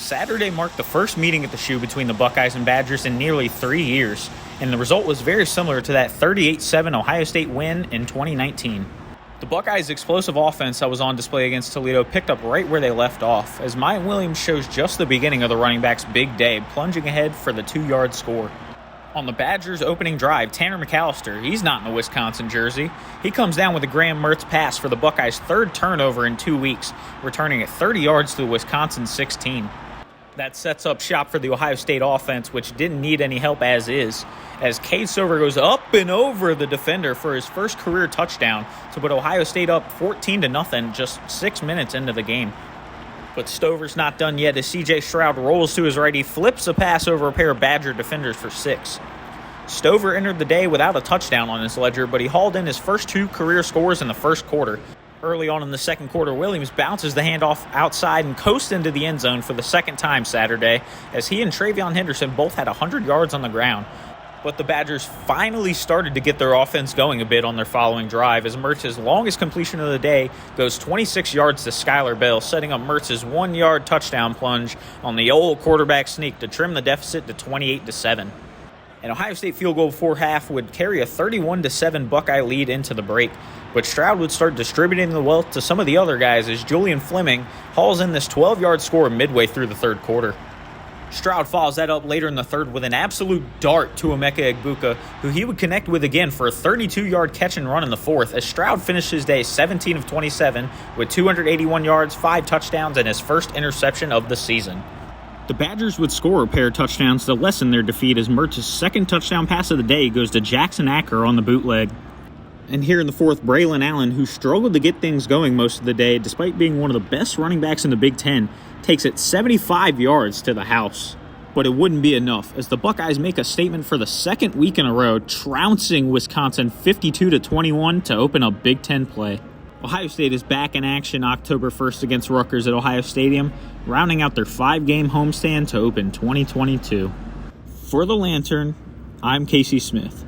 Saturday marked the first meeting at the Shoe between the Buckeyes and Badgers in nearly 3 years, and the result was very similar to that 38-7 Ohio State win in 2019. The Buckeyes' explosive offense that was on display against Toledo picked up right where they left off, as Maya Williams shows just the beginning of the running back's big day, plunging ahead for the 2-yard score. On the Badgers' opening drive, Tanner McAllister, he's not in a Wisconsin jersey. He comes down with a Graham Mertz pass for the Buckeyes' third turnover in 2 weeks, returning it 30 yards to the Wisconsin 16. That sets up shop for the Ohio State offense, which didn't need any help as is, as Cade Stover goes up and over the defender for his first career touchdown to put Ohio State up 14-0 just 6 minutes into the game. But Stover's not done yet as C.J. Stroud rolls to his right. He flips a pass over a pair of Badger defenders for 6. Stover entered the day without a touchdown on his ledger, but he hauled in his first 2 career scores in the first quarter. Early on in the second quarter, Williams bounces the handoff outside and coasts into the end zone for the second time Saturday, as he and Travion Henderson both had 100 yards on the ground. But the Badgers finally started to get their offense going a bit on their following drive, as Mertz's longest completion of the day goes 26 yards to Skylar Bell, setting up Mertz's 1-yard touchdown plunge on the old quarterback sneak to trim the deficit to 28-7. An Ohio State field goal before half would carry a 31-7 Buckeye lead into the break, but Stroud would start distributing the wealth to some of the other guys as Julian Fleming hauls in this 12-yard score midway through the third quarter. Stroud follows that up later in the third with an absolute dart to Emeka Egbuka, who he would connect with again for a 32-yard catch and run in the fourth, as Stroud finished his day 17 of 27 with 281 yards, 5 touchdowns, and his first interception of the season. The Badgers would score a pair of touchdowns to lessen their defeat, as Mertz's second touchdown pass of the day goes to Jackson Acker on the bootleg. And here in the fourth, Braylon Allen, who struggled to get things going most of the day despite being one of the best running backs in the Big Ten, takes it 75 yards to the house. But it wouldn't be enough, as the Buckeyes make a statement for the second week in a row, trouncing Wisconsin 52-21 to open up Big Ten play. Ohio State is back in action October 1st against Rutgers at Ohio Stadium, rounding out their 5-game homestand to open 2022. For the Lantern, I'm Casey Smith.